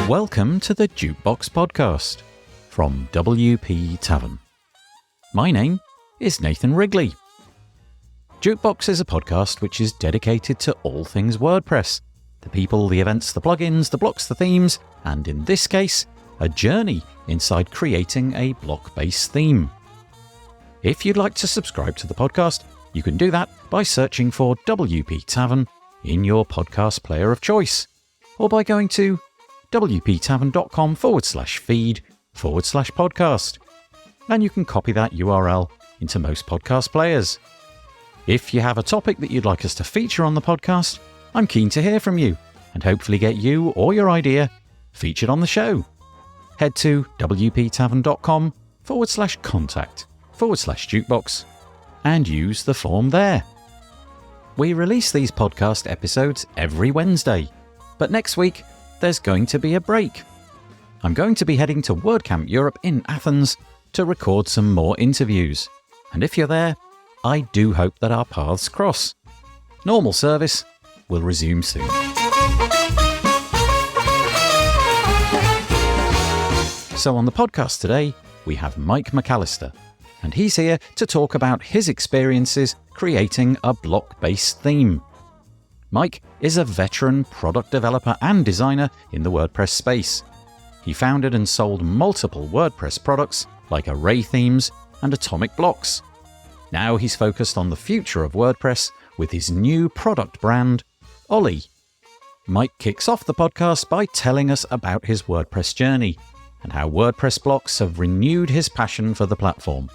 Welcome to the Jukebox Podcast from WP Tavern. My name is Nathan Wrigley. Jukebox is a podcast which is dedicated to all things WordPress. The people, the events, the plugins, the blocks, the themes, and in this case, a journey inside creating a block-based theme. If you'd like to subscribe to the podcast, you can do that by searching for WP Tavern in your podcast player of choice, or by going to wptavern.com/feed/podcast. And you can copy that URL into most podcast players. If you have a topic that you'd like us to feature on the podcast, I'm keen to hear from you and hopefully get you or your idea featured on the show. Head to wptavern.com/contact/jukebox and use the form there. We release these podcast episodes every Wednesday, but next week there's going to be a break. I'm going to be heading to WordCamp Europe in Athens to record some more interviews, and if you're there, I do hope that our paths cross. Normal service will resume soon. So on the podcast today, we have Mike McAlister, and he's here to talk about his experiences creating a block-based theme. Mike is a veteran product developer and designer in the WordPress space. He founded and sold multiple WordPress products like Array Themes and Atomic Blocks. Now he's focused on the future of WordPress with his new product brand, Ollie. Mike kicks off the podcast by telling us about his WordPress journey and how WordPress blocks have renewed his passion for the platform.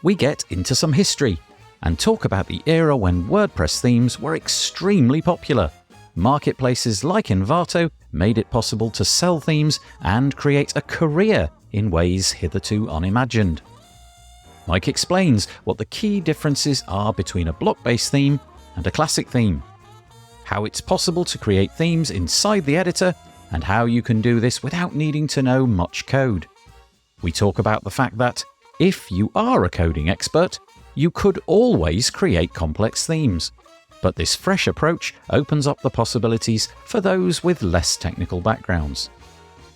We get into some history and talk about the era when WordPress themes were extremely popular. Marketplaces like Envato made it possible to sell themes and create a career in ways hitherto unimagined. Mike explains what the key differences are between a block-based theme and a classic theme, how it's possible to create themes inside the editor, and how you can do this without needing to know much code. We talk about the fact that, if you are a coding expert, you could always create complex themes, but this fresh approach opens up the possibilities for those with less technical backgrounds.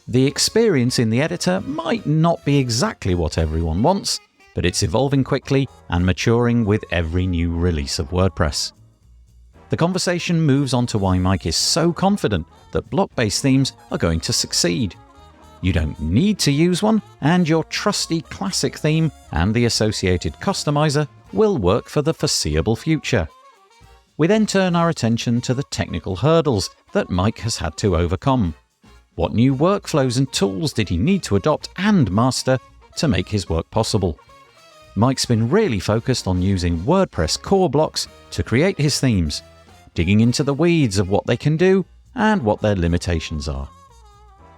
The experience in the editor might not be exactly what everyone wants, but it's evolving quickly and maturing with every new release of WordPress. The conversation moves on to why Mike is so confident that block-based themes are going to succeed. You don't need to use one, and your trusty classic theme and the associated customizer will work for the foreseeable future. We then turn our attention to the technical hurdles that Mike has had to overcome. What new workflows and tools did he need to adopt and master to make his work possible? Mike's been really focused on using WordPress core blocks to create his themes, digging into the weeds of what they can do and what their limitations are.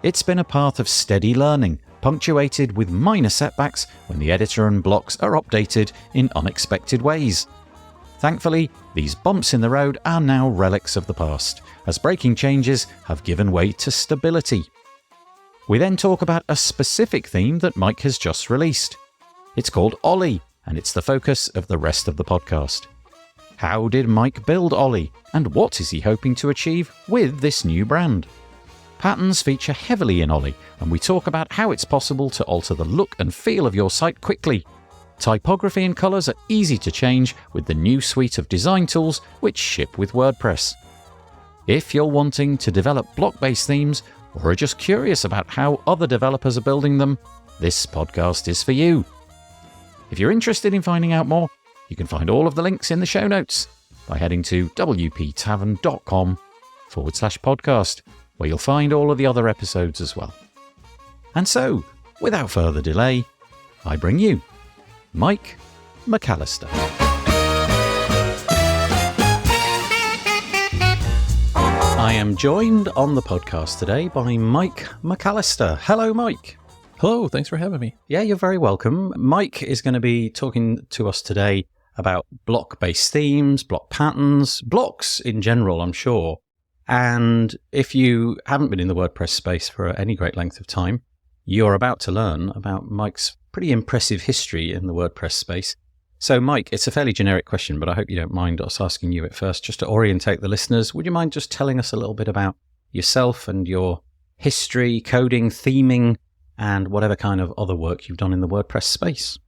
It's been a path of steady learning, punctuated with minor setbacks when the editor and blocks are updated in unexpected ways. Thankfully, these bumps in the road are now relics of the past, as breaking changes have given way to stability. We then talk about a specific theme that Mike has just released. It's called Ollie, and it's the focus of the rest of the podcast. How did Mike build Ollie, and what is he hoping to achieve with this new brand? Patterns feature heavily in Ollie, and we talk about how it's possible to alter the look and feel of your site quickly. Typography and colours are easy to change with the new suite of design tools which ship with WordPress. If you're wanting to develop block-based themes or are just curious about how other developers are building them, this podcast is for you. If you're interested in finding out more, you can find all of the links in the show notes by heading to wptavern.com/podcast. where you'll find all of the other episodes as well. And so, without further delay, I bring you Mike McAlister. I am joined on the podcast today by Mike McAlister. Hello, Mike. Hello, thanks for having me. Yeah, you're very welcome. Mike is going to be talking to us today about block-based themes, block patterns, blocks in general, I'm sure. And if you haven't been in the WordPress space for any great length of time, you're about to learn about Mike's pretty impressive history in the WordPress space. So, Mike, it's a fairly generic question, but I hope you don't mind us asking you at first, just to orientate the listeners. Would you mind just telling us a little bit about yourself and your history, coding, theming, and whatever kind of other work you've done in the WordPress space.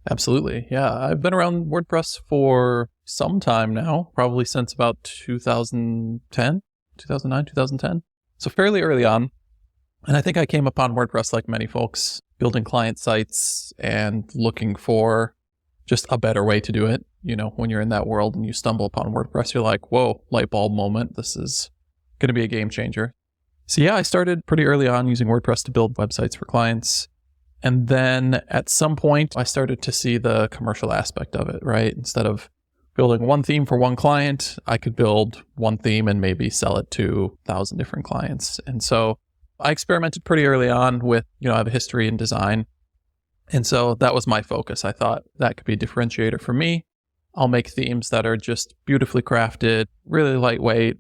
Absolutely. Yeah. I've been around WordPress for some time now, probably since about 2009, 2010. So fairly early on. And I think I came upon WordPress like many folks, building client sites and looking for just a better way to do it. You know, when you're in that world and you stumble upon WordPress, you're like, whoa, light bulb moment. This is going to be a game changer. So yeah, I started pretty early on using WordPress to build websites for clients. And then at some point, I started to see the commercial aspect of it, right? Instead of building one theme for one client, I could build one theme and maybe sell it to 1,000 different clients. And so I experimented pretty early on with, I have a history in design. And so that was my focus. I thought that could be a differentiator for me. I'll make themes that are just beautifully crafted, really lightweight.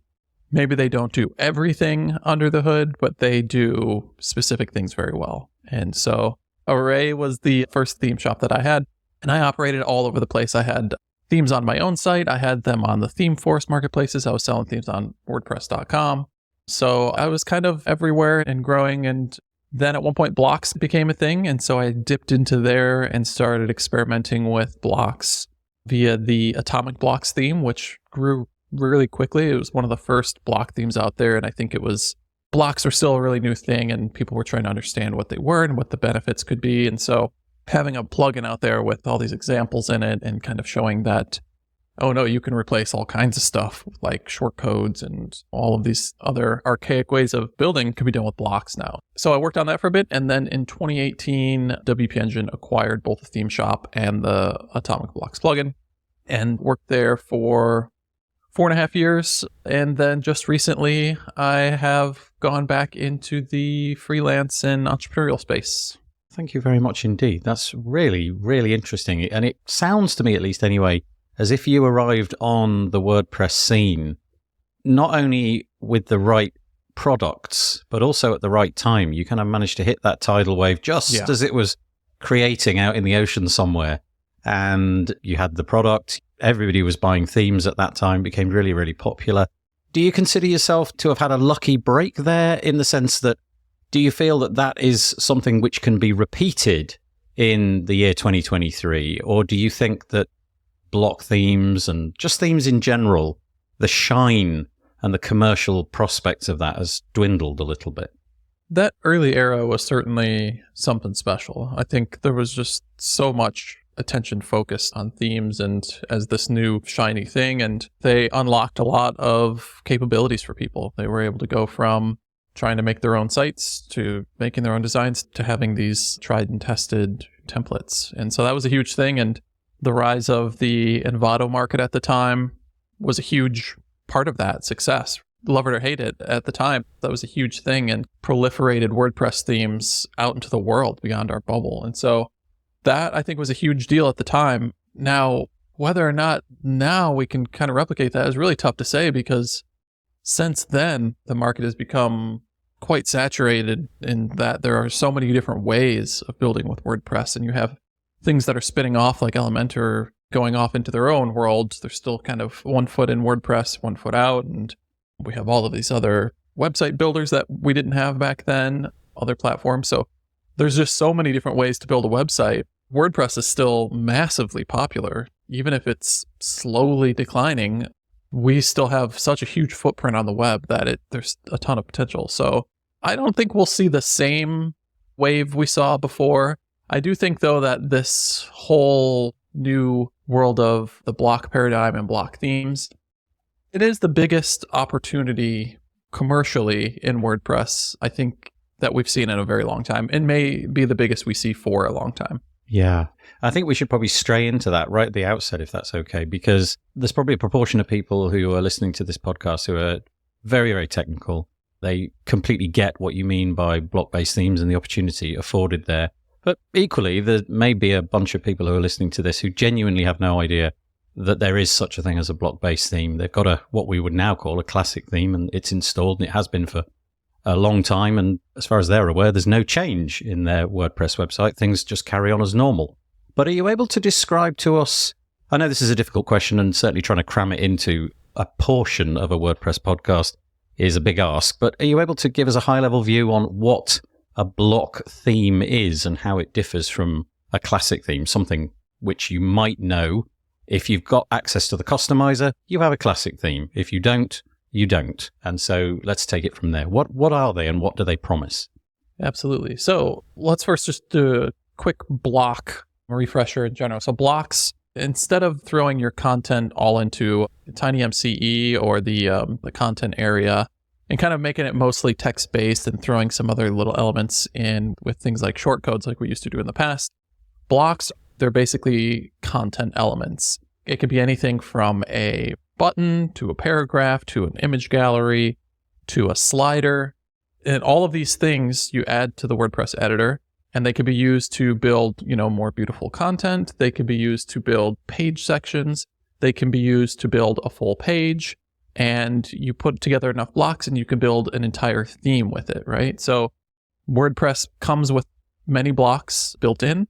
Maybe they don't do everything under the hood, but they do specific things very well. And so Array was the first theme shop that I had, and I operated all over the place. I had themes on my own site. I had them on the ThemeForce marketplaces. I was selling themes on WordPress.com. So I was kind of everywhere and growing. And then at one point, blocks became a thing. And so I dipped into there and started experimenting with blocks via the Atomic Blocks theme, which grew really quickly. It was one of the first block themes out there. And I think blocks were still a really new thing and people were trying to understand what they were and what the benefits could be. And so having a plugin out there with all these examples in it and kind of showing that, oh no, you can replace all kinds of stuff like short codes and all of these other archaic ways of building can be done with blocks now. So I worked on that for a bit. And then in 2018, WP Engine acquired both the theme shop and the Atomic Blocks plugin and worked there for 4.5 years. And then just recently, I have gone back into the freelance and entrepreneurial space. Thank you very much indeed. That's really, really interesting. And it sounds to me, at least anyway, as if you arrived on the WordPress scene, not only with the right products, but also at the right time. You kind of managed to hit that tidal wave just as it was creating out in the ocean somewhere. And you had the product. Everybody was buying themes at that time, became really, really popular. Do you consider yourself to have had a lucky break there in the sense that, do you feel that that is something which can be repeated in the year 2023? Or do you think that block themes and just themes in general, the shine and the commercial prospects of that has dwindled a little bit? That early era was certainly something special. I think there was just so much attention focused on themes and as this new shiny thing, and they unlocked a lot of capabilities for people. They were able to go from trying to make their own sites to making their own designs to having these tried and tested templates. And so that was a huge thing. And the rise of the Envato market at the time was a huge part of that success. Love it or hate it, at the time, that was a huge thing and proliferated WordPress themes out into the world beyond our bubble. And so that, I think, was a huge deal at the time. Now, whether or not now we can kind of replicate that is really tough to say, because since then, the market has become quite saturated in that there are so many different ways of building with WordPress, and you have things that are spinning off like Elementor going off into their own world. They're still kind of 1 foot in WordPress, 1 foot out, and we have all of these other website builders that we didn't have back then, other platforms. So there's just so many different ways to build a website. WordPress is still massively popular. Even if it's slowly declining, we still have such a huge footprint on the web that there's a ton of potential. So I don't think we'll see the same wave we saw before. I do think, though, that this whole new world of the block paradigm and block themes, it is the biggest opportunity commercially in WordPress, I think, that we've seen in a very long time. It may be the biggest we see for a long time. Yeah, I think we should probably stray into that right at the outset, if that's okay, because there's probably a proportion of people who are listening to this podcast who are very, very technical. They completely get what you mean by block-based themes and the opportunity afforded there. But equally, there may be a bunch of people who are listening to this who genuinely have no idea that there is such a thing as a block-based theme. They've got what we would now call a classic theme, and it's installed, and it has been for a long time. And as far as they're aware, there's no change in their WordPress website. Things just carry on as normal. But are you able to describe to us, I know this is a difficult question and certainly trying to cram it into a portion of a WordPress podcast, is a big ask, but are you able to give us a high-level view on what a block theme is and how it differs from a classic theme, something which you might know? If you've got access to the customizer, you have a classic theme. If you don't, you don't. And so let's take it from there. What are they and what do they promise? Absolutely. So let's first just do a quick block refresher in general. So blocks, instead of throwing your content all into TinyMCE or the content area and kind of making it mostly text-based and throwing some other little elements in with things like shortcodes like we used to do in the past, blocks, they're basically content elements. It could be anything from a button to a paragraph to an image gallery to a slider. And all of these things you add to the WordPress editor, and they could be used to build, more beautiful content. They could be used to build page sections. They can be used to build a full page. And you put together enough blocks and you can build an entire theme with it, right? So WordPress comes with many blocks built in.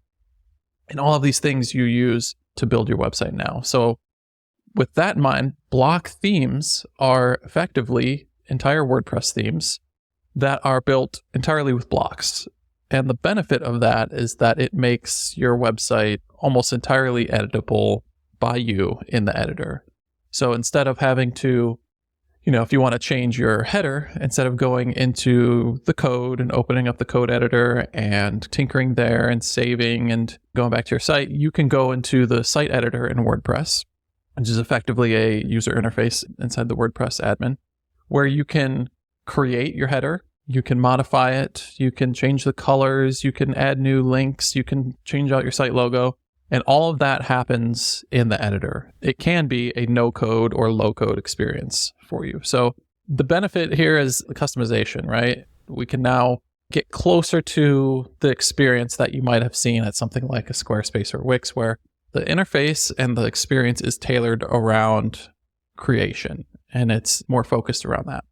And all of these things you use to build your website now. So with that in mind, block themes are effectively entire WordPress themes that are built entirely with blocks. And the benefit of that is that it makes your website almost entirely editable by you in the editor. So instead of having to, if you want to change your header, instead of going into the code and opening up the code editor and tinkering there and saving and going back to your site, you can go into the site editor in WordPress, which is effectively a user interface inside the WordPress admin, where you can create your header, you can modify it, you can change the colors, you can add new links, you can change out your site logo. And all of that happens in the editor. It can be a no-code or low-code experience for you. So the benefit here is the customization, right? We can now get closer to the experience that you might have seen at something like a Squarespace or Wix, where the interface and the experience is tailored around creation, and it's more focused around that.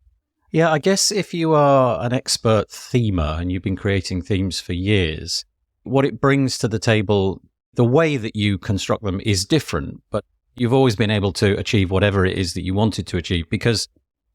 Yeah, I guess if you are an expert themer and you've been creating themes for years, what it brings to the table, the way that you construct them is different, but you've always been able to achieve whatever it is that you wanted to achieve because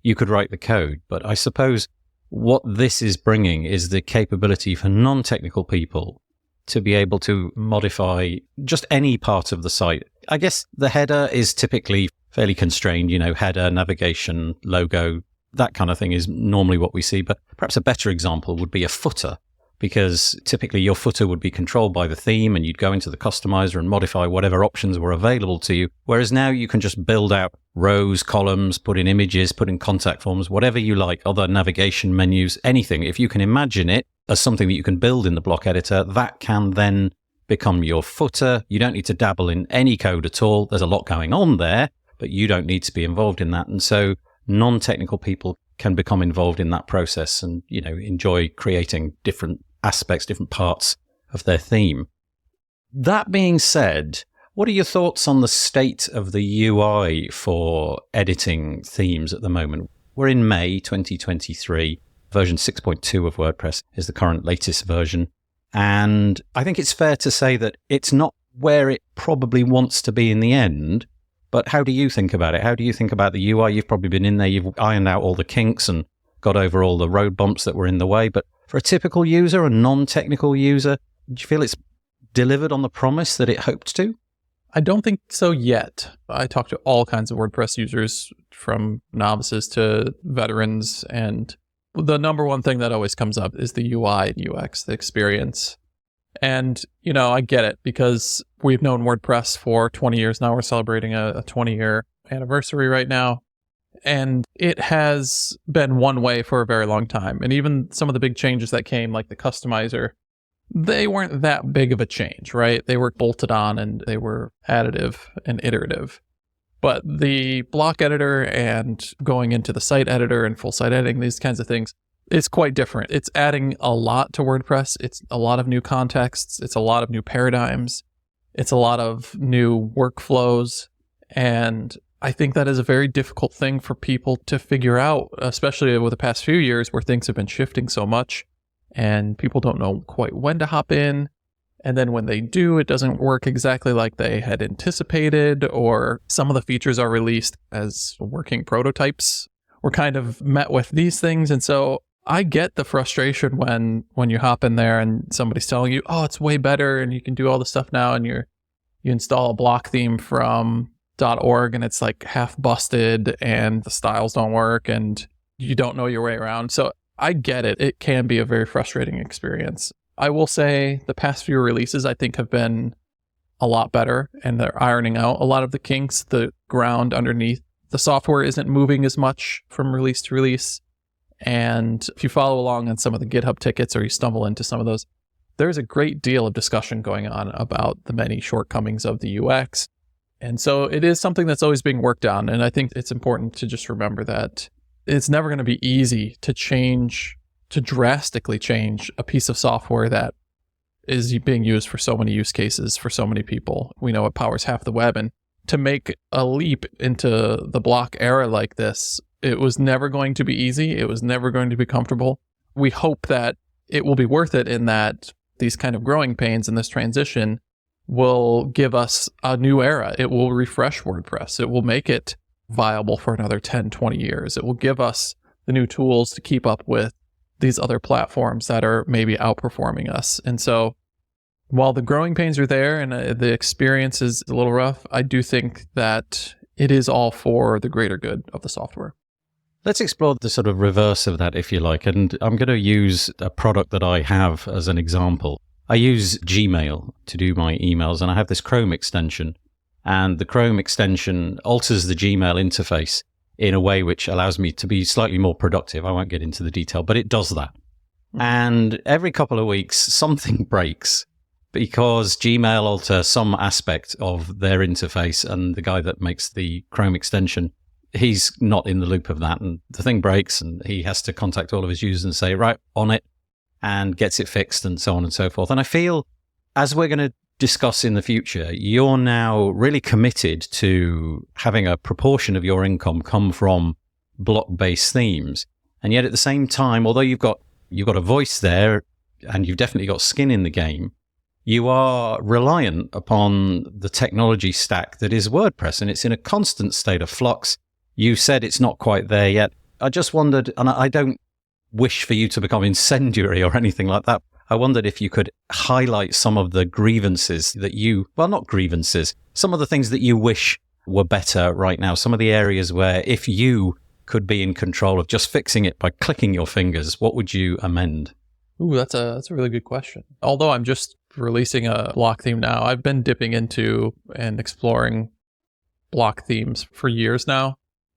you could write the code. But I suppose what this is bringing is the capability for non-technical people to be able to modify just any part of the site. I guess the header is typically fairly constrained, header, navigation, logo, that kind of thing is normally what we see. But perhaps a better example would be a footer, because typically your footer would be controlled by the theme and you'd go into the customizer and modify whatever options were available to you. Whereas now you can just build out rows, columns, put in images, put in contact forms, whatever you like, other navigation menus, anything. If you can imagine it as something that you can build in the block editor, that can then become your footer. You don't need to dabble in any code at all. There's a lot going on there, but you don't need to be involved in that. And so non-technical people can become involved in that process and, enjoy creating different aspects, different parts of their theme. That being said, what are your thoughts on the state of the UI for editing themes at the moment? We're in May 2023. Version 6.2 of WordPress is the current latest version. And I think it's fair to say that it's not where it probably wants to be in the end. But how do you think about it? How do you think about the UI? You've probably been in there, you've ironed out all the kinks and got over all the road bumps that were in the way. But for a typical user, a non-technical user, do you feel it's delivered on the promise that it hoped to? I don't think so yet. I talk to all kinds of WordPress users, from novices to veterans, and the number one thing that always comes up is the UI and UX, the experience. And, I get it, because we've known WordPress for 20 years now. We're celebrating a 20-year anniversary right now. And it has been one way for a very long time. And even some of the big changes that came, like the customizer, they weren't that big of a change, right? They were bolted on and they were additive and iterative. But the block editor and going into the site editor and full site editing, these kinds of things, it's quite different. It's adding a lot to WordPress. It's a lot of new contexts. It's a lot of new paradigms. It's a lot of new workflows. And I think that is a very difficult thing for people to figure out, especially over the past few years where things have been shifting so much and people don't know quite when to hop in. And then when they do, it doesn't work exactly like they had anticipated, or some of the features are released as working prototypes we're kind of met with these things. And so I get the frustration when you hop in there and somebody's telling you, oh, it's way better and you can do all this stuff now, and you install a block theme from .org and it's like half busted and the styles don't work and you don't know your way around. So I get it. It can be a very frustrating experience. I will say the past few releases I think have been a lot better, and they're ironing out a lot of the kinks. The ground underneath the software isn't moving as much from release to release. And if you follow along on some of the GitHub tickets or you stumble into some of those, there's a great deal of discussion going on about the many shortcomings of the UX. And so it is something that's always being worked on. And I think it's important to just remember that it's never going to be easy to drastically change a piece of software that is being used for so many use cases for so many people. We know it powers half the web. And to make a leap into the block era like this, it was never going to be easy. It was never going to be comfortable. We hope that it will be worth it, in that these kind of growing pains in this transition will give us a new era. It will refresh WordPress. It will make it viable for another 10, 20 years. It will give us the new tools to keep up with these other platforms that are maybe outperforming us. And so while the growing pains are there and the experience is a little rough, I do think that it is all for the greater good of the software. Let's explore the sort of reverse of that, if you like. And I'm going to use a product that I have as an example. I use Gmail to do my emails, and I have this Chrome extension. And the Chrome extension alters the Gmail interface in a way which allows me to be slightly more productive. I won't get into the detail, but it does that. And every couple of weeks, something breaks because Gmail alters some aspect of their interface, and the guy that makes the Chrome extension, he's not in the loop of that. And the thing breaks, and he has to contact all of his users and say, right, on it, and gets it fixed, and so on and so forth. And I feel, as we're going to discuss in the future, you're now really committed to having a proportion of your income come from block-based themes. And yet at the same time, although you've got a voice there and you've definitely got skin in the game, you are reliant upon the technology stack that is WordPress, and it's in a constant state of flux. You said it's not quite there yet. I just wondered, and I don't wish for you to become incendiary or anything like that, I wondered if you could highlight some of the grievances that some of the things that you wish were better right now, some of the areas where if you could be in control of just fixing it by clicking your fingers, what would you amend? Ooh, that's a really good question. Although I'm just releasing a block theme now, I've been dipping into and exploring block themes for years now.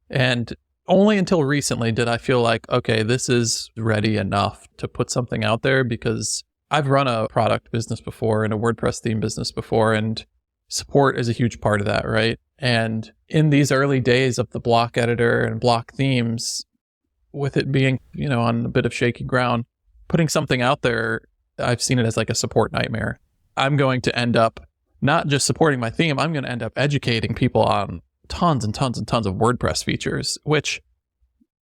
And only until recently did I feel like, okay, this is ready enough to put something out there, because I've run a product business before and a WordPress theme business before, and support is a huge part of that, right? And in these early days of the block editor and block themes, with it being, on a bit of shaky ground, putting something out there, I've seen it as like a support nightmare. I'm going to end up not just supporting my theme, I'm going to end up educating people on tons and tons and tons of WordPress features, which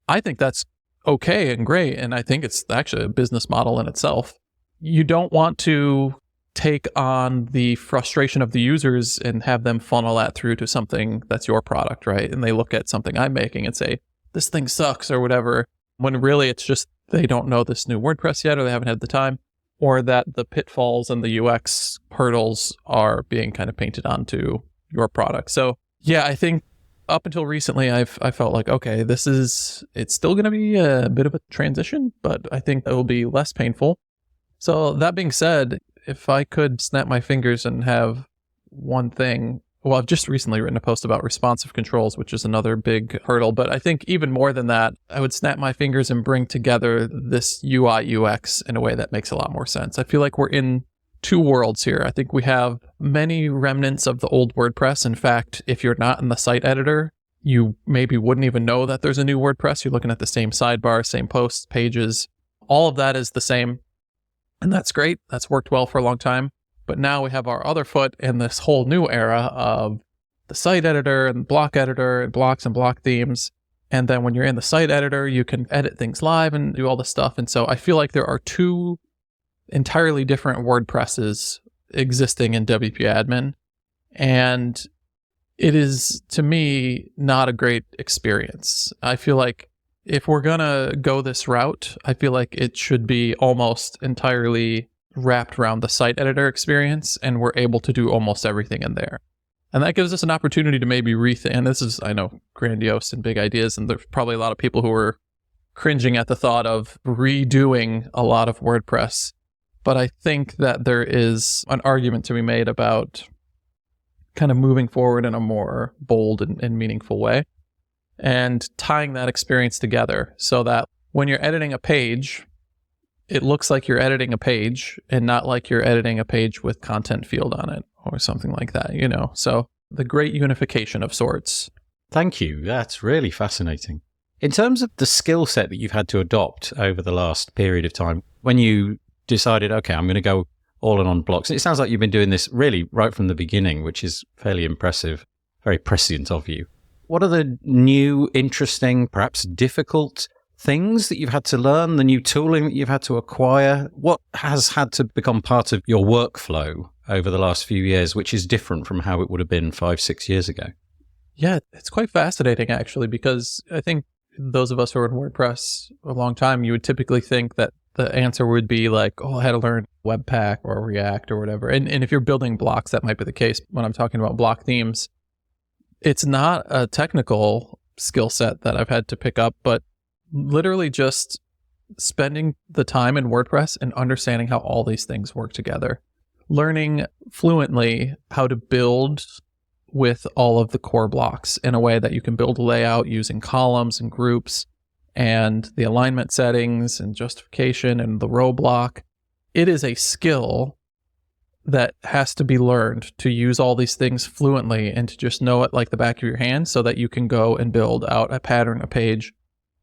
I think that's okay and great. And I think it's actually a business model in itself. You don't want to take on the frustration of the users and have them funnel that through to something that's your product, right? And they look at something I'm making and say, this thing sucks or whatever, when really it's just they don't know this new WordPress yet, or they haven't had the time, or that the pitfalls and the UX hurdles are being kind of painted onto your product. So yeah, I think up until recently, I felt like, okay, it's still going to be a bit of a transition, but I think it will be less painful. So that being said, if I could snap my fingers and have one thing, well, I've just recently written a post about responsive controls, which is another big hurdle. But I think even more than that, I would snap my fingers and bring together this UI UX in a way that makes a lot more sense. I feel like we're in two worlds here. I think we have many remnants of the old WordPress. In fact, if you're not in the site editor, you maybe wouldn't even know that there's a new WordPress. You're looking at the same sidebar, same posts, pages. All of that is the same. And that's great. That's worked well for a long time. But now we have our other foot in this whole new era of the site editor and block editor and blocks and block themes. And then when you're in the site editor, you can edit things live and do all this stuff. And so I feel like there are two entirely different WordPresses existing in WP Admin. And it is, to me, not a great experience. I feel like if we're going to go this route, I feel like it should be almost entirely wrapped around the site editor experience, and we're able to do almost everything in there. And that gives us an opportunity to maybe rethink. And this is, I know, grandiose and big ideas, and there's probably a lot of people who are cringing at the thought of redoing a lot of WordPress. But I think that there is an argument to be made about kind of moving forward in a more bold and meaningful way, and tying that experience together so that when you're editing a page, it looks like you're editing a page and not like you're editing a page with content field on it or something like that, you know? So the great unification of sorts. Thank you. That's really fascinating. In terms of the skill set that you've had to adopt over the last period of time, when you decided, okay, I'm going to go all in on blocks, it sounds like you've been doing this really right from the beginning, which is fairly impressive, very prescient of you. What are the new, interesting, perhaps difficult things that you've had to learn, the new tooling that you've had to acquire? What has had to become part of your workflow over the last few years, which is different from how it would have been 5-6 years ago? Yeah, it's quite fascinating, actually, because I think those of us who are in WordPress a long time, you would typically think that the answer would be like, oh, I had to learn Webpack or React or whatever. And if you're building blocks, that might be the case. When I'm talking about block themes, it's not a technical skill set that I've had to pick up, but literally just spending the time in WordPress and understanding how all these things work together. Learning fluently how to build with all of the core blocks in a way that you can build a layout using columns and groups and the alignment settings and justification and the row block. It is a skill that has to be learned to use all these things fluently and to just know it like the back of your hand so that you can go and build out a pattern, a page,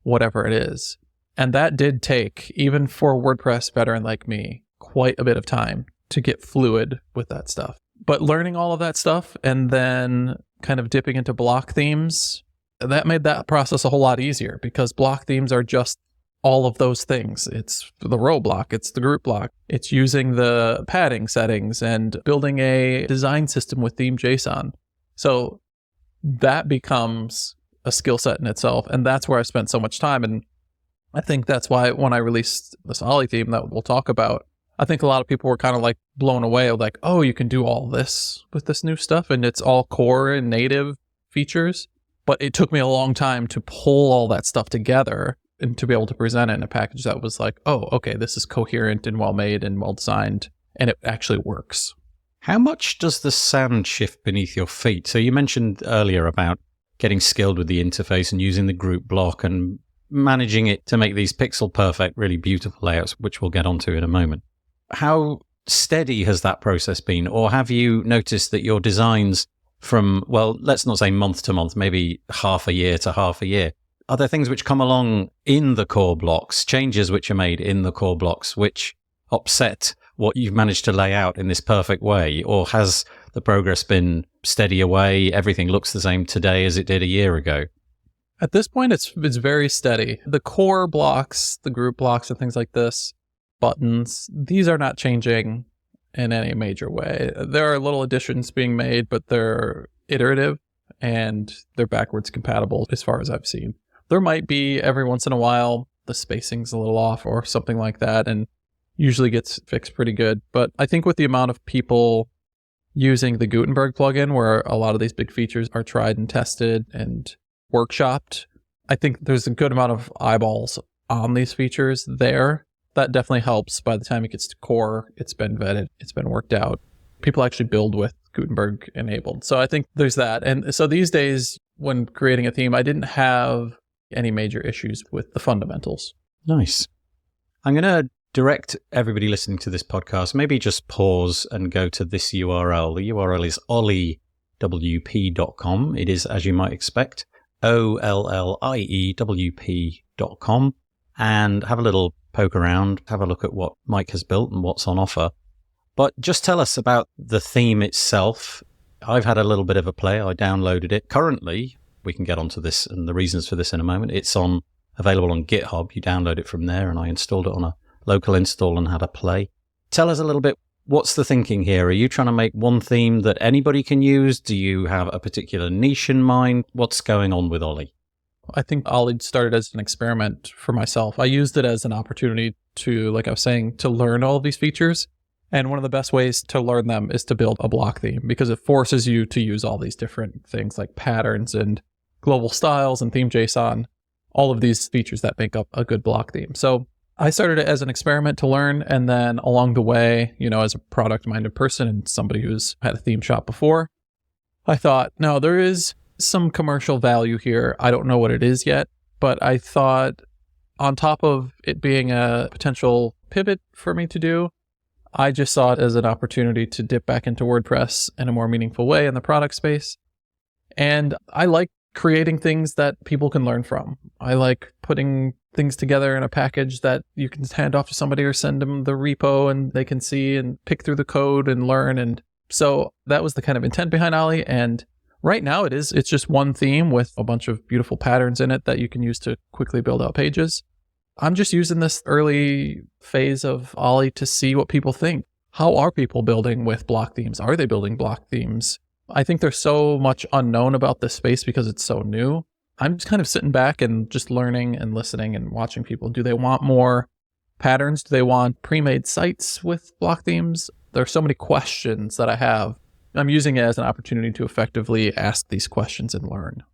whatever it is. And that did take, even for a WordPress veteran like me, quite a bit of time to get fluid with that stuff. But learning all of that stuff and then kind of dipping into block themes, that made that process a whole lot easier because block themes are just all of those things. It's the row block, it's the group block, it's using the padding settings and building a design system with theme JSON. So that becomes a skill set in itself. And that's where I spent so much time. And I think that's why when I released this Ollie theme that we'll talk about, I think a lot of people were kind of like blown away of like, oh, you can do all this with this new stuff and it's all core and native features. But it took me a long time to pull all that stuff together and to be able to present it in a package that was like, oh, okay, this is coherent and well made and well designed, and it actually works. How much does the sand shift beneath your feet? So you mentioned earlier about getting skilled with the interface and using the group block and managing it to make these pixel perfect, really beautiful layouts, which we'll get onto in a moment. How steady has that process been? Or have you noticed that your designs from, well, let's not say month to month, maybe half a year to half a year, are there things which come along in the core blocks, changes which are made in the core blocks, which upset what you've managed to lay out in this perfect way? Or has the progress been steady away? Everything looks the same today as it did a year ago? At this point, it's very steady. The core blocks, the group blocks and things like this, buttons, these are not changing in any major way. There are little additions being made, but they're iterative and they're backwards compatible as far as I've seen. There might be every once in a while the spacing's a little off or something like that, and usually gets fixed pretty good. But I think with the amount of people using the Gutenberg plugin, where a lot of these big features are tried and tested and workshopped, I think there's a good amount of eyeballs on these features there. That definitely helps. By the time it gets to core, it's been vetted, it's been worked out. People actually build with Gutenberg enabled. So I think there's that. And so these days, when creating a theme, I didn't have any major issues with the fundamentals. Nice. I'm going to direct everybody listening to this podcast, maybe just pause and go to this URL. The URL is olliewp.com. It is, as you might expect, olliewp.com, and have a little poke around, have a look at what Mike has built and what's on offer. But just tell us about the theme itself. I've had a little bit of a play. I downloaded it. Currently, we can get onto this and the reasons for this in a moment. It's available on GitHub. You download it from there, and I installed it on a local install and had a play. Tell us a little bit, what's the thinking here? Are you trying to make one theme that anybody can use? Do you have a particular niche in mind? What's going on with Ollie? I think Ollie started as an experiment for myself. I used it as an opportunity to, like I was saying, to learn all of these features. And one of the best ways to learn them is to build a block theme, because it forces you to use all these different things like patterns and global styles and theme JSON, all of these features that make up a good block theme. So I started it as an experiment to learn. And then along the way, as a product-minded person and somebody who's had a theme shop before, I thought, no, there is some commercial value here. I don't know what it is yet, but I thought on top of it being a potential pivot for me to do, I just saw it as an opportunity to dip back into WordPress in a more meaningful way in the product space. And I like creating things that people can learn from. I like putting things together in a package that you can hand off to somebody or send them the repo and they can see and pick through the code and learn. And so that was the kind of intent behind Ollie. And right now it's just one theme with a bunch of beautiful patterns in it that you can use to quickly build out pages. I'm just using this early phase of Ollie to see what people think. How are people building with block themes? Are they building block themes? I think there's so much unknown about this space because it's so new. I'm just kind of sitting back and just learning and listening and watching people. Do they want more patterns? Do they want pre-made sites with block themes? There are so many questions that I have. I'm using it as an opportunity to effectively ask these questions and learn.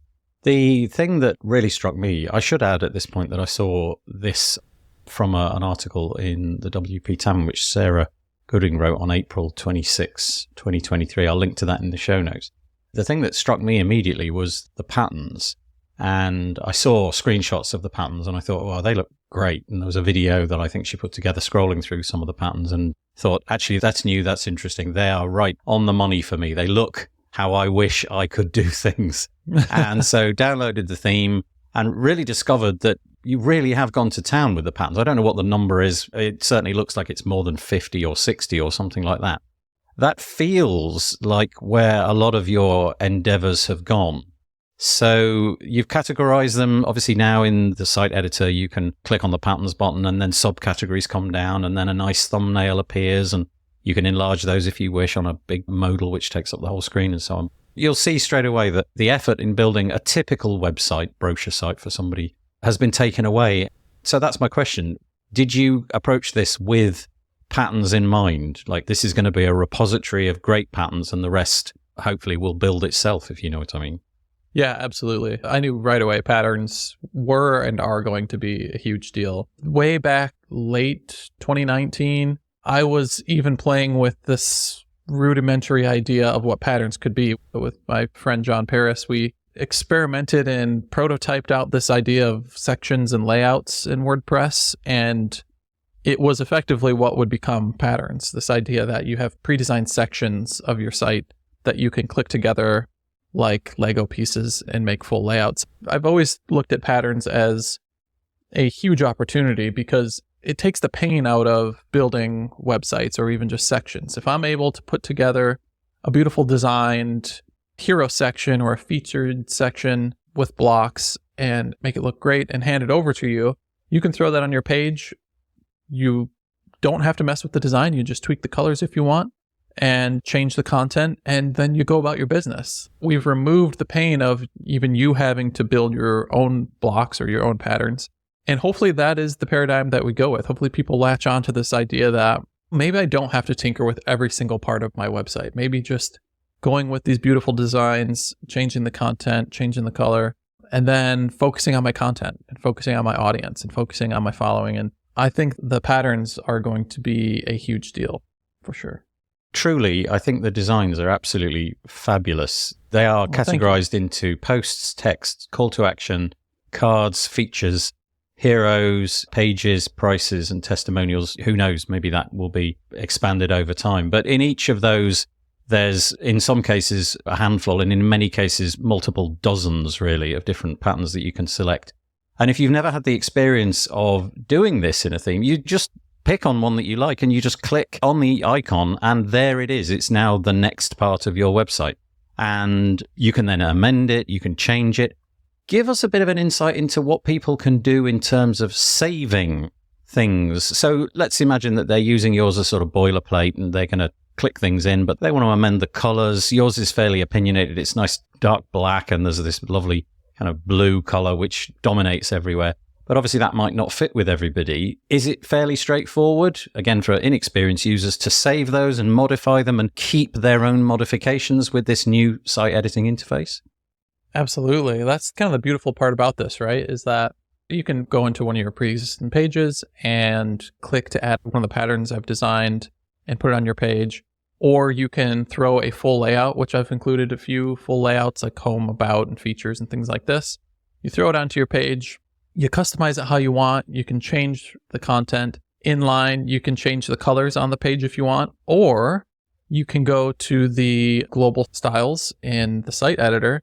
The thing that really struck me, I should add at this point that I saw this from an article in the WP Tam, which Sarah Gooding wrote on April 26, 2023. I'll link to that in the show notes. The thing that struck me immediately was the patterns. And I saw screenshots of the patterns and I thought, wow, they look great. And there was a video that I think she put together scrolling through some of the patterns and thought, actually, that's new, that's interesting. They are right on the money for me. They look how I wish I could do things. And so downloaded the theme and really discovered that you really have gone to town with the patterns. I don't know what the number is. It certainly looks like it's more than 50 or 60 or something like that. That feels like where a lot of your endeavors have gone. So you've categorized them. Obviously now in the site editor, you can click on the patterns button and then subcategories come down and then a nice thumbnail appears and you can enlarge those if you wish on a big modal, which takes up the whole screen and so on. You'll see straight away that the effort in building a typical website, brochure site for somebody has been taken away. So that's my question. Did you approach this with patterns in mind? Like this is going to be a repository of great patterns and the rest hopefully will build itself, if you know what I mean. Yeah, absolutely. I knew right away patterns were and are going to be a huge deal. Way back late 2019, I was even playing with this rudimentary idea of what patterns could be. With my friend John Paris, we experimented and prototyped out this idea of sections and layouts in WordPress, and it was effectively what would become patterns. This idea that you have pre-designed sections of your site that you can click together like Lego pieces and make full layouts. I've always looked at patterns as a huge opportunity because it takes the pain out of building websites or even just sections. If I'm able to put together a beautiful designed hero section or a featured section with blocks and make it look great and hand it over to you, you can throw that on your page. You don't have to mess with the design. You just tweak the colors if you want and change the content, and then you go about your business. We've removed the pain of even you having to build your own blocks or your own patterns. And hopefully that is the paradigm that we go with. Hopefully people latch on to this idea that maybe I don't have to tinker with every single part of my website. Maybe just going with these beautiful designs, changing the content, changing the color, and then focusing on my content and focusing on my audience and focusing on my following. And I think the patterns are going to be a huge deal for sure. Truly, I think the designs are absolutely fabulous. They are categorized into posts, text, call to action, cards, features, heroes, pages, prices, and testimonials. Who knows, maybe that will be expanded over time. But in each of those, there's, in some cases, a handful, and in many cases, multiple dozens, really, of different patterns that you can select. And if you've never had the experience of doing this in a theme, you just pick on one that you like and you just click on the icon and there it is. It's now the next part of your website. And you can then amend it, you can change it. Give us a bit of an insight into what people can do in terms of saving things. So let's imagine that they're using yours as sort of boilerplate and they're going to click things in, but they want to amend the colors. Yours is fairly opinionated. It's nice dark black and there's this lovely kind of blue color, which dominates everywhere. But obviously that might not fit with everybody. Is it fairly straightforward, again, for inexperienced users to save those and modify them and keep their own modifications with this new site editing interface? Absolutely. That's kind of the beautiful part about this, right? Is that you can go into one of your pre-existing pages and click to add one of the patterns I've designed and put it on your page. Or you can throw a full layout, which I've included a few full layouts like home, about, and features and things like this. You throw it onto your page. You customize it how you want. You can change the content inline. You can change the colors on the page if you want, or you can go to the global styles in the site editor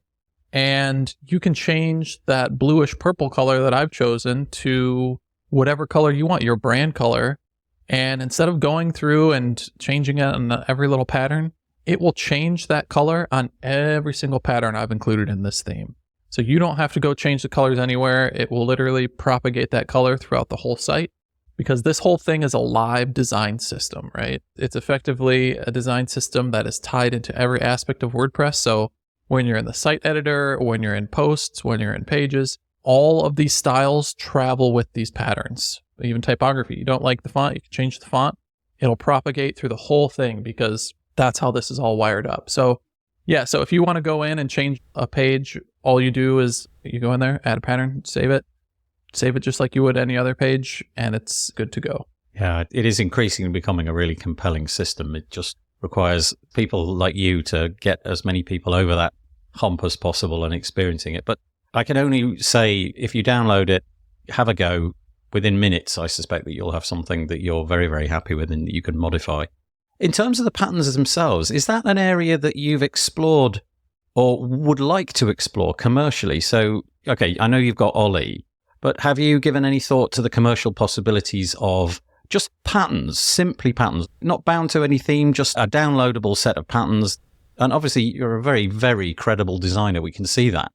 and you can change that bluish purple color that I've chosen to whatever color you want, your brand color. And instead of going through and changing it on every little pattern, it will change that color on every single pattern I've included in this theme. So you don't have to go change the colors anywhere. It will literally propagate that color throughout the whole site, because this whole thing is a live design system, right? It's effectively a design system that is tied into every aspect of WordPress. So when you're in the site editor, when you're in posts, when you're in pages, all of these styles travel with these patterns. Even typography. You don't like the font, you can change the font. It'll propagate through the whole thing because that's how this is all wired up. So yeah, so if you want to go in and change a page, all you do is you go in there, add a pattern, save it just like you would any other page, and it's good to go. Yeah, it is increasingly becoming a really compelling system. It just requires people like you to get as many people over that hump as possible and experiencing it. But I can only say, if you download it, have a go. Within minutes, I suspect that you'll have something that you're very, very happy with and that you can modify. In terms of the patterns themselves, is that an area that you've explored or would like to explore commercially? So, okay, I know you've got Ollie, but have you given any thought to the commercial possibilities of just patterns, simply patterns, not bound to any theme, just a downloadable set of patterns? And obviously, you're a very, very credible designer. We can see that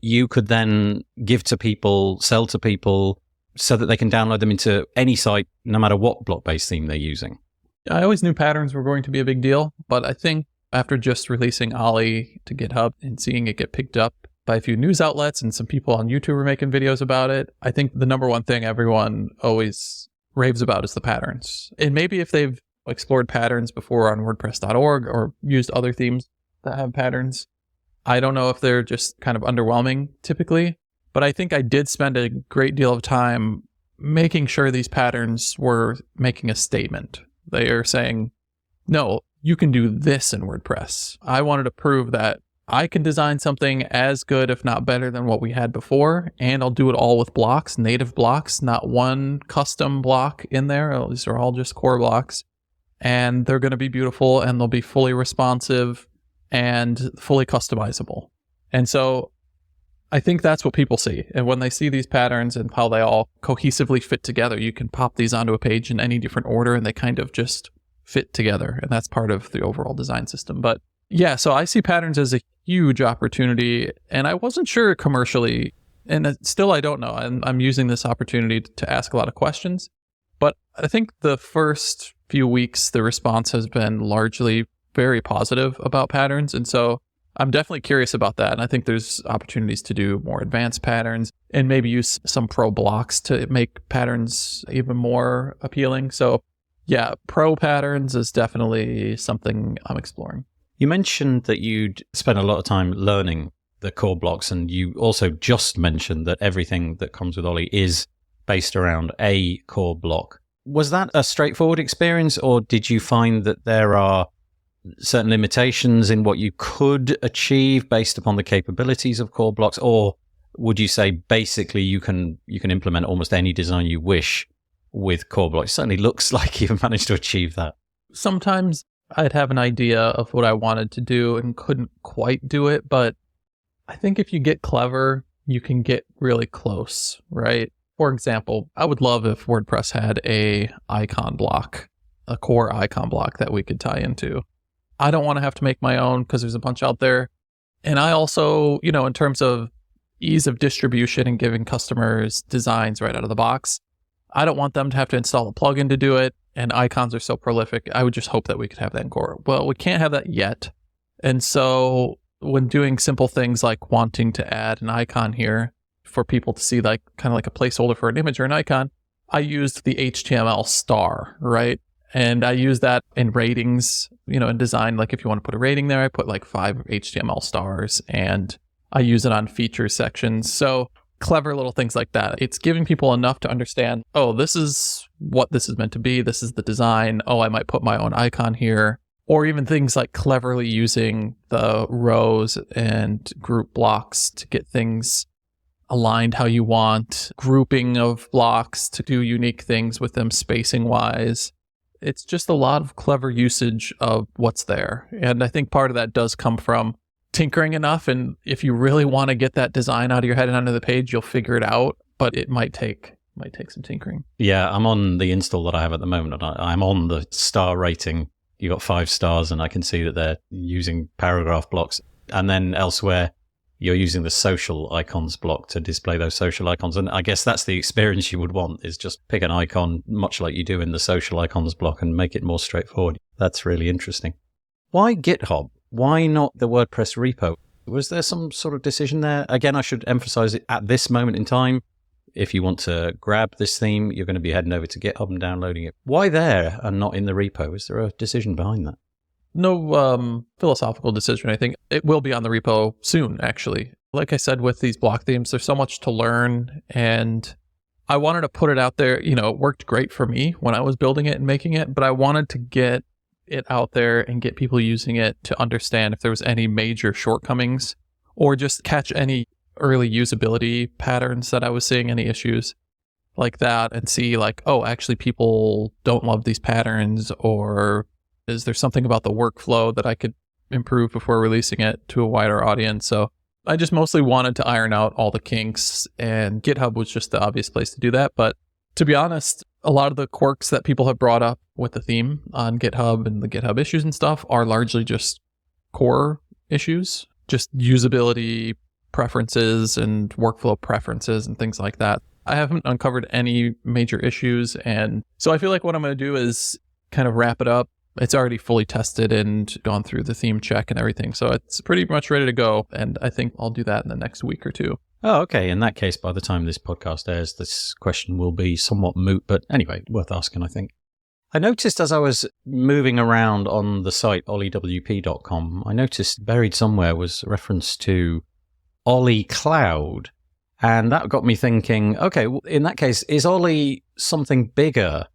you could then give to people, sell to people, so that they can download them into any site, no matter what block-based theme they're using. I always knew patterns were going to be a big deal, but I think after just releasing Ollie to GitHub and seeing it get picked up by a few news outlets and some people on YouTube are making videos about it, I think the number one thing everyone always raves about is the patterns. And maybe if they've explored patterns before on WordPress.org or used other themes that have patterns, I don't know if they're just kind of underwhelming typically. But I think I did spend a great deal of time making sure these patterns were making a statement. They are saying, no, you can do this in WordPress. I wanted to prove that I can design something as good, if not better, than what we had before. And I'll do it all with blocks, native blocks, not one custom block in there. These are all just core blocks. And they're going to be beautiful and they'll be fully responsive and fully customizable. And so I think that's what people see. And when they see these patterns and how they all cohesively fit together, you can pop these onto a page in any different order and they kind of just fit together. And that's part of the overall design system. But yeah, so I see patterns as a huge opportunity. And I wasn't sure commercially, and still I don't know. And I'm using this opportunity to ask a lot of questions. But I think the first few weeks, the response has been largely very positive about patterns. And so I'm definitely curious about that. And I think there's opportunities to do more advanced patterns and maybe use some pro blocks to make patterns even more appealing. So yeah, pro patterns is definitely something I'm exploring. You mentioned that you'd spent a lot of time learning the core blocks, and you also just mentioned that everything that comes with Ollie is based around a core block. Was that a straightforward experience, or did you find that there are certain limitations in what you could achieve based upon the capabilities of core blocks? Or would you say basically you can implement almost any design you wish with core blocks? It certainly looks like you've managed to achieve that. Sometimes I'd have an idea of what I wanted to do and couldn't quite do it, but I think if you get clever, you can get really close, right? For example, I would love if WordPress had a icon block, a core icon block that we could tie into. I don't want to have to make my own because there's a bunch out there. And I also, in terms of ease of distribution and giving customers designs right out of the box, I don't want them to have to install a plugin to do it. And icons are so prolific. I would just hope that we could have that in core. Well, we can't have that yet. And so when doing simple things like wanting to add an icon here for people to see, like kind of like a placeholder for an image or an icon, I used the HTML star, right? And I use that in ratings, in design. Like if you want to put a rating there, I put like 5 HTML stars, and I use it on feature sections. So clever little things like that. It's giving people enough to understand, oh, this is what this is meant to be. This is the design. Oh, I might put my own icon here. Or even things like cleverly using the rows and group blocks to get things aligned how you want, grouping of blocks to do unique things with them spacing wise. It's just a lot of clever usage of what's there. And I think part of that does come from tinkering enough. And if you really want to get that design out of your head and onto the page, you'll figure it out. But it might take some tinkering. Yeah, I'm on the install that I have at the moment, and I'm on the star rating. You got 5 stars, and I can see that they're using paragraph blocks. And then elsewhere, you're using the social icons block to display those social icons. And I guess that's the experience you would want, is just pick an icon, much like you do in the social icons block, and make it more straightforward. That's really interesting. Why GitHub? Why not the WordPress repo? Was there some sort of decision there? Again, I should emphasize it at this moment in time. If you want to grab this theme, you're going to be heading over to GitHub and downloading it. Why there and not in the repo? Is there a decision behind that? No philosophical decision. I think it will be on the repo soon, actually. Like I said, with these block themes, there's so much to learn, and I wanted to put it out there. It worked great for me when I was building it and making it, but I wanted to get it out there and get people using it to understand if there was any major shortcomings, or just catch any early usability patterns that I was seeing, any issues like that, and see like, oh, actually people don't love these patterns, or is there something about the workflow that I could improve before releasing it to a wider audience? So I just mostly wanted to iron out all the kinks, and GitHub was just the obvious place to do that. But to be honest, a lot of the quirks that people have brought up with the theme on GitHub and the GitHub issues and stuff are largely just core issues, just usability preferences and workflow preferences and things like that. I haven't uncovered any major issues. And so I feel like what I'm going to do is kind of wrap it up. It's already fully tested and gone through the theme check and everything. So it's pretty much ready to go. And I think I'll do that in the next week or two. Oh, okay. In that case, by the time this podcast airs, this question will be somewhat moot. But anyway, worth asking, I think. I noticed as I was moving around on the site, olliewp.com, I noticed buried somewhere was reference to Ollie Cloud. And that got me thinking, okay, in that case, is Ollie something bigger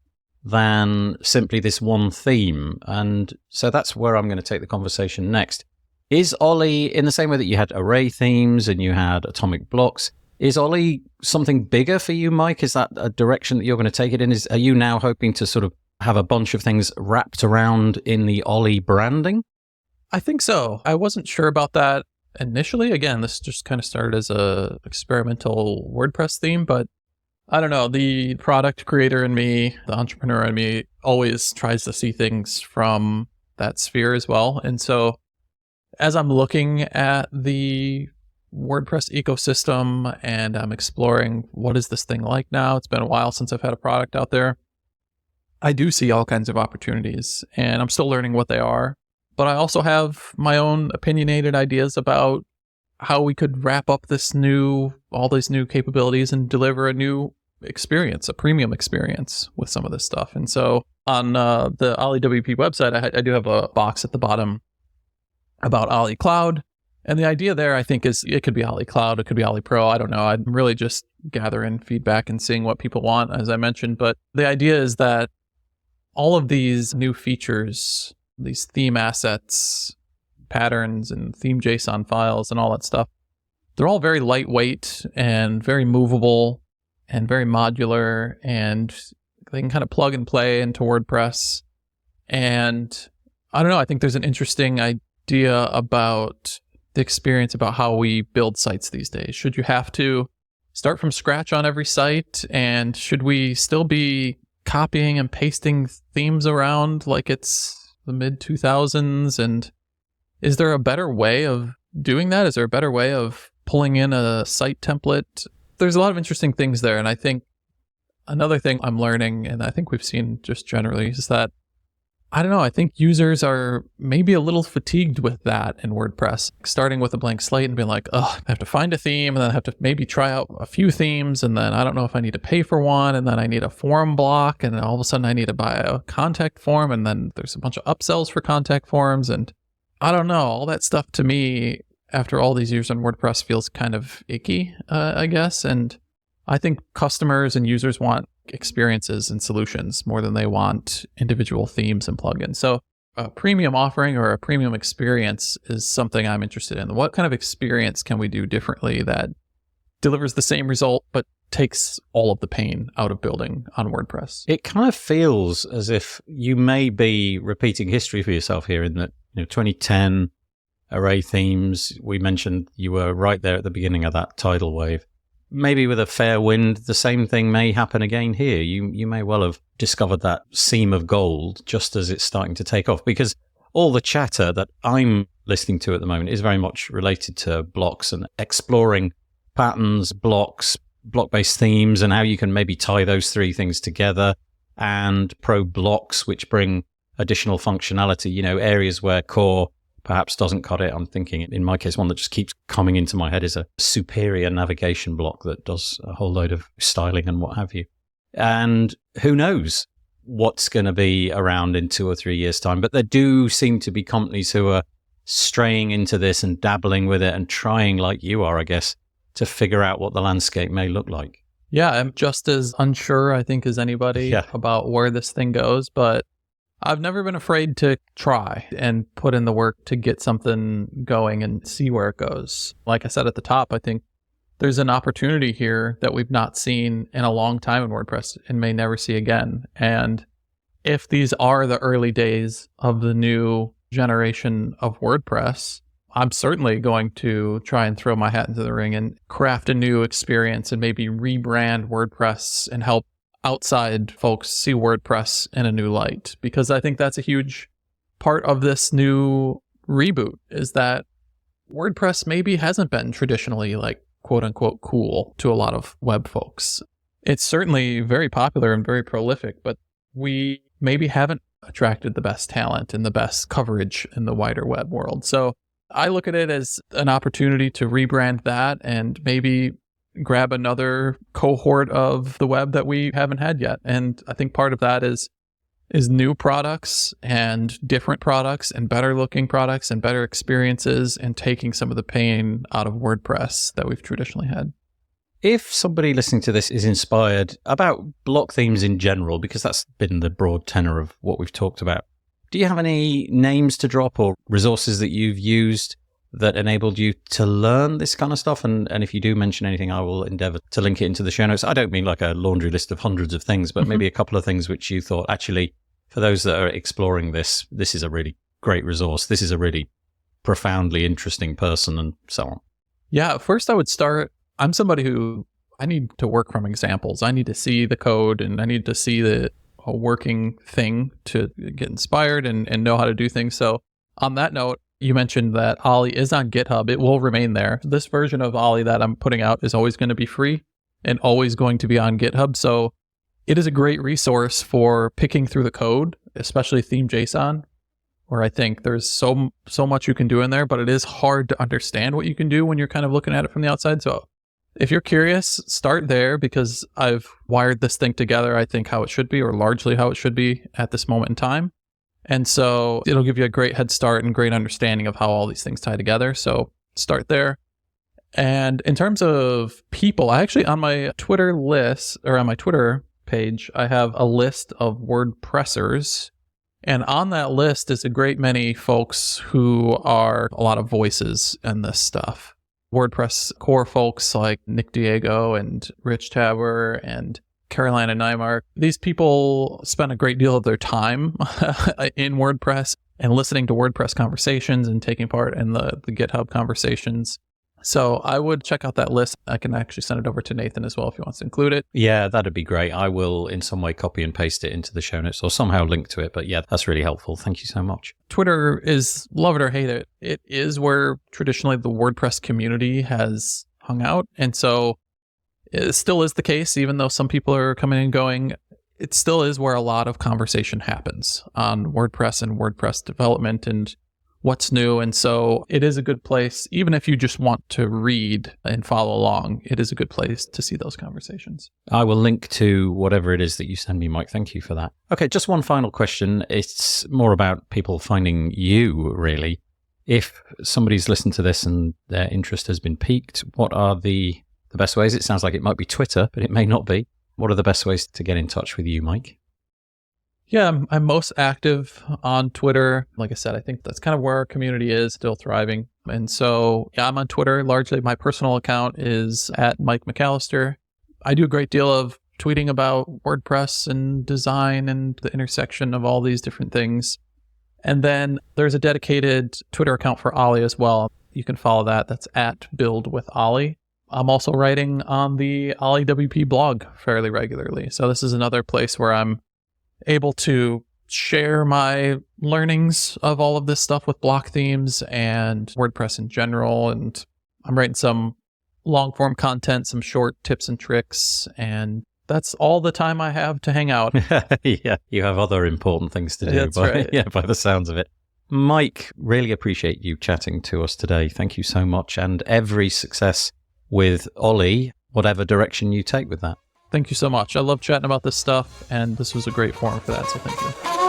than simply this one theme? And so that's where I'm going to take the conversation next. Is Ollie, in the same way that you had array themes and you had atomic blocks, is Ollie something bigger for you, Mike? Is that a direction that you're going to take it in? Are you now hoping to sort of have a bunch of things wrapped around in the Ollie branding? I think so. I wasn't sure about that initially. Again, this just kind of started as a experimental WordPress theme, but I don't know. The product creator in me, the entrepreneur in me, always tries to see things from that sphere as well. And so as I'm looking at the WordPress ecosystem and I'm exploring what is this thing like now, it's been a while since I've had a product out there, I do see all kinds of opportunities, and I'm still learning what they are. But I also have my own opinionated ideas about how we could wrap up all these new capabilities and deliver a new experience, a premium experience with some of this stuff. And so on the Ollie WP website, I do have a box at the bottom about Ollie Cloud. And the idea there, I think, is it could be Ollie Cloud, it could be Ollie Pro. I don't know. I'm really just gathering feedback and seeing what people want, as I mentioned. But the idea is that all of these new features, these theme assets, patterns, and theme JSON files and all that stuff, they're all very lightweight and very movable and very modular, and they can kind of plug and play into WordPress. And I don't know, I think there's an interesting idea about the experience about how we build sites these days. Should you have to start from scratch on every site? And should we still be copying and pasting themes around like it's the mid 2000s? And is there a better way of doing that? Is there a better way of pulling in a site template? There's a lot of interesting things there. And I think another thing I'm learning, and I think we've seen just generally, is that I don't know. I think users are maybe a little fatigued with that in WordPress, starting with a blank slate and being like, oh, I have to find a theme and then I have to maybe try out a few themes. And then I don't know if I need to pay for one. And then I need a form block. And then all of a sudden I need to buy a contact form. And then there's a bunch of upsells for contact forms. And I don't know. All that stuff to me, after all these years on WordPress, feels kind of icky, I guess. And I think customers and users want experiences and solutions more than they want individual themes and plugins. So a premium offering or a premium experience is something I'm interested in. What kind of experience can we do differently that delivers the same result but takes all of the pain out of building on WordPress? It kind of feels as if you may be repeating history for yourself here in that 2010 array themes, we mentioned you were right there at the beginning of that tidal wave. Maybe with a fair wind, the same thing may happen again here. You may well have discovered that seam of gold just as it's starting to take off, because all the chatter that I'm listening to at the moment is very much related to blocks and exploring patterns, blocks, block-based themes, and how you can maybe tie those three things together, and pro blocks, which bring additional functionality, areas where core perhaps doesn't cut it. I'm thinking, in my case, one that just keeps coming into my head is a superior navigation block that does a whole load of styling and what have you. And who knows what's going to be around in 2 or 3 years' time. But there do seem to be companies who are straying into this and dabbling with it and trying, like you are, I guess, to figure out what the landscape may look like. Yeah, I'm just as unsure, I think, as anybody about where this thing goes. But I've never been afraid to try and put in the work to get something going and see where it goes. Like I said at the top, I think there's an opportunity here that we've not seen in a long time in WordPress and may never see again. And if these are the early days of the new generation of WordPress, I'm certainly going to try and throw my hat into the ring and craft a new experience and maybe rebrand WordPress and help outside folks see WordPress in a new light, because I think that's a huge part of this new reboot, is that WordPress maybe hasn't been traditionally like quote unquote cool to a lot of web folks. It's certainly very popular and very prolific, but we maybe haven't attracted the best talent and the best coverage in the wider web world. So I look at it as an opportunity to rebrand that and maybe grab another cohort of the web that we haven't had yet. And I think part of that is new products and different products and better looking products and better experiences and taking some of the pain out of WordPress that we've traditionally had. If somebody listening to this is inspired about block themes in general, because that's been the broad tenor of what we've talked about, do you have any names to drop or resources that you've used that enabled you to learn this kind of stuff? And if you do mention anything, I will endeavor to link it into the show notes. I don't mean like a laundry list of hundreds of things, but maybe a couple of things which you thought, actually, for those that are exploring this, this is a really great resource. This is a really profoundly interesting person, and so on. Yeah, first I would start, I'm somebody who, I need to work from examples. I need to see the code and I need to see a working thing to get inspired and know how to do things. So on that note, you mentioned that Ollie is on GitHub. It will remain there. This version of Ollie that I'm putting out is always going to be free and always going to be on GitHub. So it is a great resource for picking through the code, especially theme.json, where I think there's so much you can do in there, but it is hard to understand what you can do when you're kind of looking at it from the outside. So if you're curious, start there, because I've wired this thing together, I think, how it should be, or largely how it should be at this moment in time. And so it'll give you a great head start and great understanding of how all these things tie together. So start there. And in terms of people, I actually, on my Twitter list, or on my Twitter page, I have a list of WordPressers. And on that list is a great many folks who are a lot of voices in this stuff. WordPress core folks like Nick Diego and Rich Taber and Carolina Nymark. These people spend a great deal of their time in WordPress and listening to WordPress conversations and taking part in the GitHub conversations. So I would check out that list. I can actually send it over to Nathan as well if he wants to include it. Yeah, that'd be great. I will in some way copy and paste it into the show notes or somehow link to it. But yeah, that's really helpful. Thank you so much. Twitter is, love it or hate it, it is where traditionally the WordPress community has hung out. And so it still is the case, even though some people are coming and going. it still is where a lot of conversation happens on WordPress and WordPress development and what's new. And so it is a good place, even if you just want to read and follow along, it is a good place to see those conversations. I will link to whatever it is that you send me, Mike. Thank you for that. Okay, just one final question. It's more about people finding you, really. If somebody's listened to this and their interest has been piqued, what are the best ways? It sounds like it might be Twitter, but it may not be. What are the best ways to get in touch with you, Mike? Yeah, I'm most active on Twitter. Like I said, I think that's kind of where our community is, still thriving. And so, yeah, I'm on Twitter. Largely, my personal account is at Mike McAlister. I do a great deal of tweeting about WordPress and design and the intersection of all these different things. And then there's a dedicated Twitter account for Ollie as well. You can follow that. That's at Build with Ollie. I'm also writing on the Ollie WP blog fairly regularly. So this is another place where I'm able to share my learnings of all of this stuff with block themes and WordPress in general. And I'm writing some long form content, some short tips and tricks. And that's all the time I have to hang out. Yeah, you have other important things to do. That's right. Yeah, by the sounds of it. Mike, really appreciate you chatting to us today. Thank you so much. And every success with Ollie, whatever direction you take with that. Thank you so much. I love chatting about this stuff, and this was a great forum for that, so thank you.